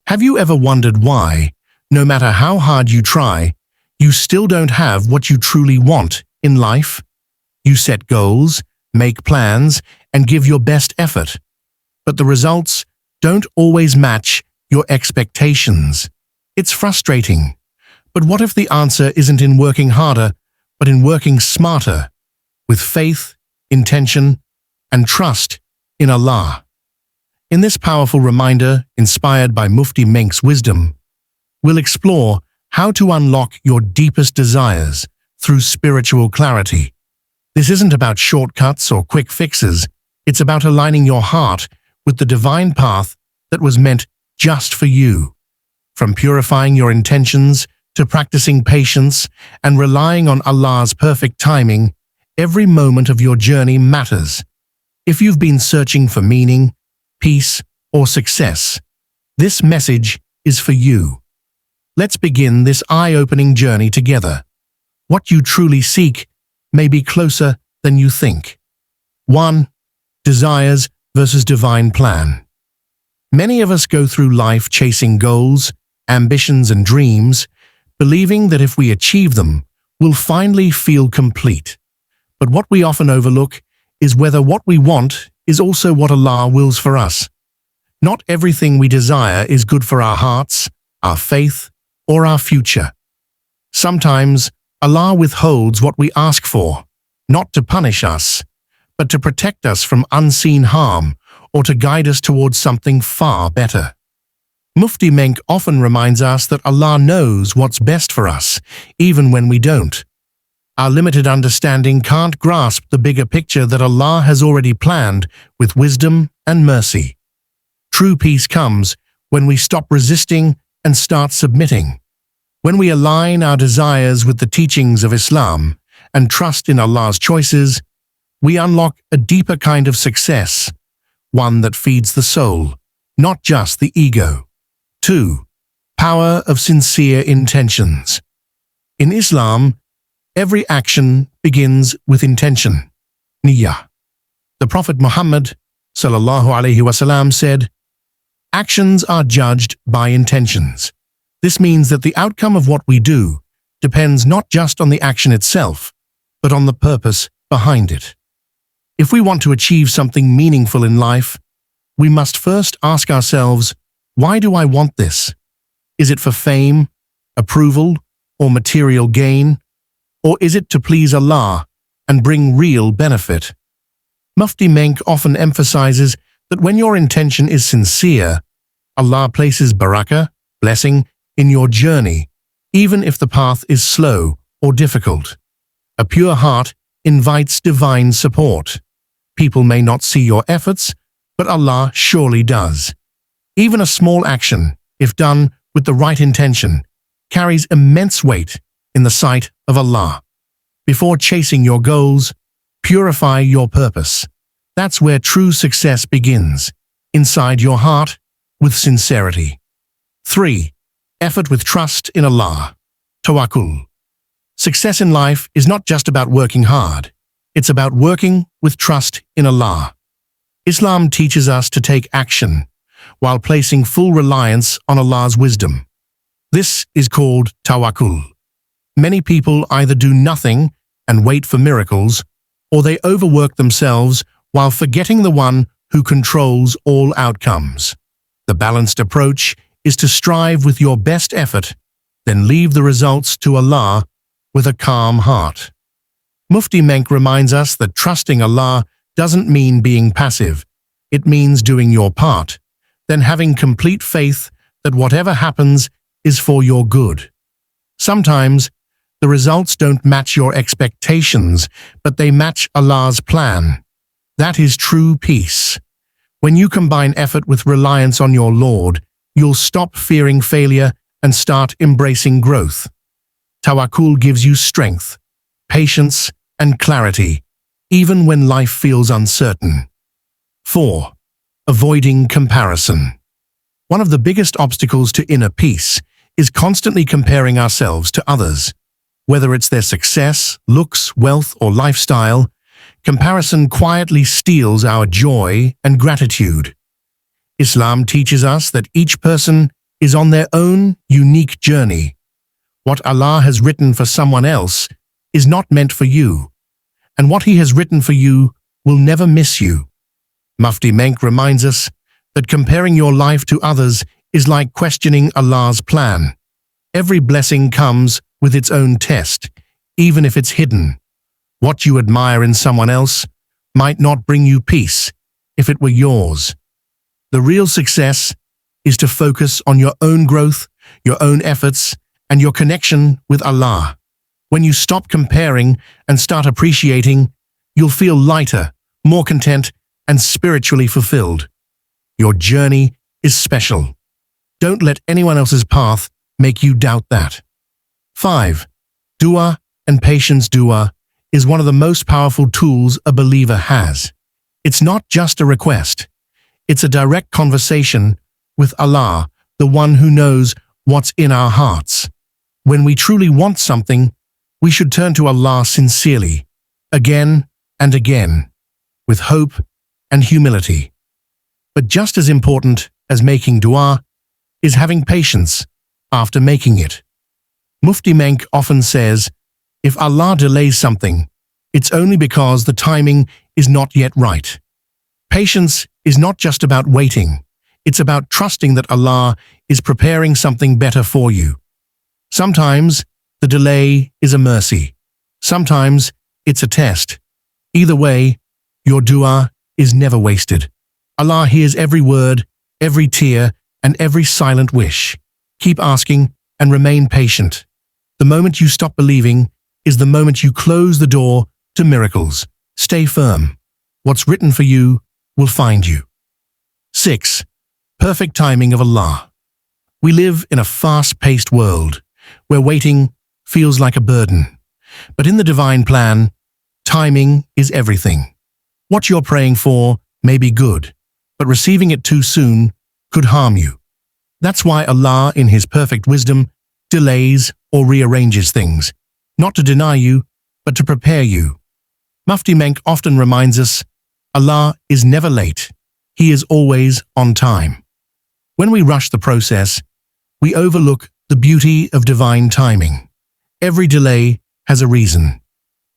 Have you ever wondered why, no matter how hard you try, you still don't have what you truly want in life? You set goals, make plans, and give your best effort, but the results don't always match your expectations. It's frustrating. But what if the answer isn't in working harder, but in working smarter, with faith, intention, and trust in Allah? In this powerful reminder, inspired by Mufti Menk's wisdom, we'll explore how to unlock your deepest desires through spiritual clarity. This isn't about shortcuts or quick fixes. It's about aligning your heart with the divine path that was meant just for you. From purifying your intentions to practicing patience and relying on Allah's perfect timing, every moment of your journey matters. If you've been searching for meaning, peace, or success, this message is for you. Let's begin this eye-opening journey together. What you truly seek may be closer than you think. 1. Desires versus divine plan. Many of us go through life chasing goals, ambitions, and dreams, believing that if we achieve them, we'll finally feel complete. But what we often overlook is whether what we want is also what Allah wills for us. Not everything we desire is good for our hearts, our faith, or our future. Sometimes Allah withholds what we ask for, not to punish us, but to protect us from unseen harm or to guide us towards something far better. Mufti Menk often reminds us that Allah knows what's best for us, even when we don't. Our limited understanding can't grasp the bigger picture that Allah has already planned with wisdom and mercy. True peace comes when we stop resisting and start submitting. When we align our desires with the teachings of Islam and trust in Allah's choices, we unlock a deeper kind of success, one that feeds the soul, not just the ego. 2. Power of sincere intentions. In Islam, every action begins with intention, niyyah. The Prophet Muhammad ﷺ said, "Actions are judged by intentions." This means that the outcome of what we do depends not just on the action itself, but on the purpose behind it. If we want to achieve something meaningful in life, we must first ask ourselves, why do I want this? Is it for fame, approval, or material gain? Or is it to please Allah and bring real benefit? Mufti Menk often emphasizes that when your intention is sincere, Allah places barakah, blessing, in your journey, even if the path is slow or difficult. A pure heart invites divine support. People may not see your efforts, but Allah surely does. Even a small action, if done with the right intention, carries immense weight in the sight of Allah. Before chasing your goals, purify your purpose. That's where true success begins, inside your heart, with sincerity. 3. Effort with trust in Allah. Tawakkul. Success in life is not just about working hard. It's about working with trust in Allah. Islam teaches us to take action while placing full reliance on Allah's wisdom. This is called tawakkul. Many people either do nothing and wait for miracles, or they overwork themselves while forgetting the one who controls all outcomes. The balanced approach is to strive with your best effort, then leave the results to Allah with a calm heart. Mufti Menk reminds us that trusting Allah doesn't mean being passive. It means doing your part, then having complete faith that whatever happens is for your good. Sometimes, the results don't match your expectations, but they match Allah's plan. That is true peace. When you combine effort with reliance on your Lord, you'll stop fearing failure and start embracing growth. Tawakkul gives you strength, patience, and clarity, even when life feels uncertain. 4. Avoiding comparison. One of the biggest obstacles to inner peace is constantly comparing ourselves to others. Whether it's their success, looks, wealth, or lifestyle, comparison quietly steals our joy and gratitude. Islam teaches us that each person is on their own unique journey. What Allah has written for someone else is not meant for you, and what He has written for you will never miss you. Mufti Menk reminds us that comparing your life to others is like questioning Allah's plan. Every blessing comes with its own test, even if it's hidden. What you admire in someone else might not bring you peace if it were yours. The real success is to focus on your own growth, your own efforts, and your connection with Allah. When you stop comparing and start appreciating, you'll feel lighter, more content, and spiritually fulfilled. Your journey is special. Don't let anyone else's path make you doubt that. 5. Dua and patience. Dua is one of the most powerful tools a believer has. It's not just a request. It's a direct conversation with Allah, the one who knows what's in our hearts. When we truly want something, we should turn to Allah sincerely, again and again, with hope and humility. But just as important as making dua is having patience after making it. Mufti Menk often says, if Allah delays something, it's only because the timing is not yet right. Patience is not just about waiting. It's about trusting that Allah is preparing something better for you. Sometimes the delay is a mercy. Sometimes it's a test. Either way, your dua is never wasted. Allah hears every word, every tear, and every silent wish. Keep asking and remain patient. The moment you stop believing is the moment you close the door to miracles. Stay firm. What's written for you will find you. 6. Perfect timing of Allah. We live in a fast-paced world where waiting feels like a burden. But in the divine plan, timing is everything. What you're praying for may be good, but receiving it too soon could harm you. That's why Allah, in His perfect wisdom, delays or rearranges things, not to deny you, but to prepare you. Mufti Menk often reminds us, Allah is never late. He is always on time. When we rush the process, we overlook the beauty of divine timing. Every delay has a reason.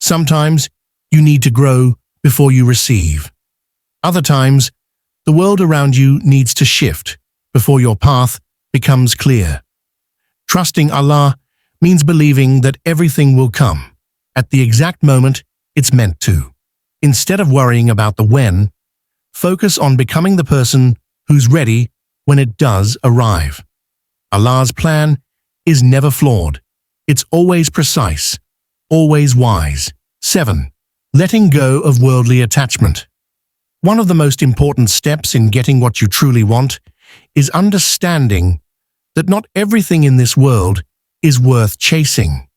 Sometimes you need to grow before you receive. Other times, the world around you needs to shift before your path becomes clear. Trusting Allah means believing that everything will come at the exact moment it's meant to. Instead of worrying about the when, focus on becoming the person who's ready when it does arrive. Allah's plan is never flawed. It's always precise, always wise. 7. Letting go of worldly attachment. One of the most important steps in getting what you truly want is understanding that not everything in this world is worth chasing.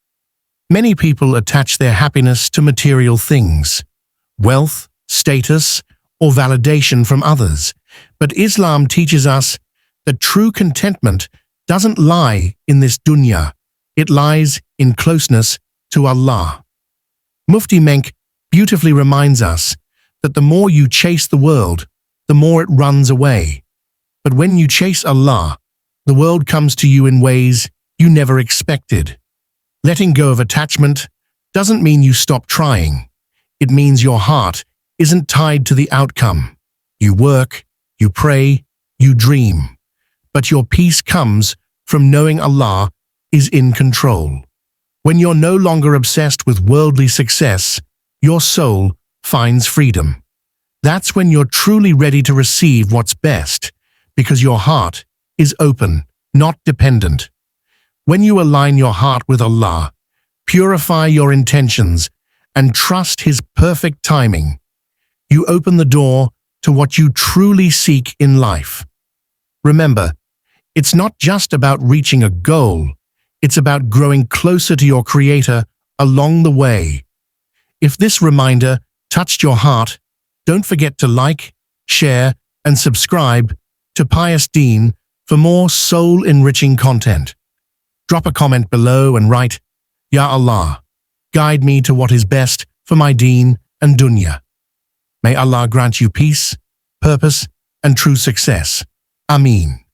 Many people attach their happiness to material things, wealth, status, or validation from others. But Islam teaches us that true contentment doesn't lie in this dunya. It lies in closeness to Allah. Mufti Menk beautifully reminds us that the more you chase the world, the more it runs away. But when you chase Allah, the world comes to you in ways you never expected. Letting go of attachment doesn't mean you stop trying. It means your heart isn't tied to the outcome. You work, you pray, you dream. But your peace comes from knowing Allah is in control. When you're no longer obsessed with worldly success, your soul finds freedom. That's when you're truly ready to receive what's best, because your heart is open, not dependent. When you align your heart with Allah, purify your intentions, and trust His perfect timing, you open the door to what you truly seek in life. Remember, it's not just about reaching a goal, it's about growing closer to your Creator along the way. If this reminder touched your heart, don't forget to like, share, and subscribe to Pious Deen for more soul-enriching content. Drop a comment below and write, Ya Allah, guide me to what is best for my deen and dunya. May Allah grant you peace, purpose, and true success. Ameen.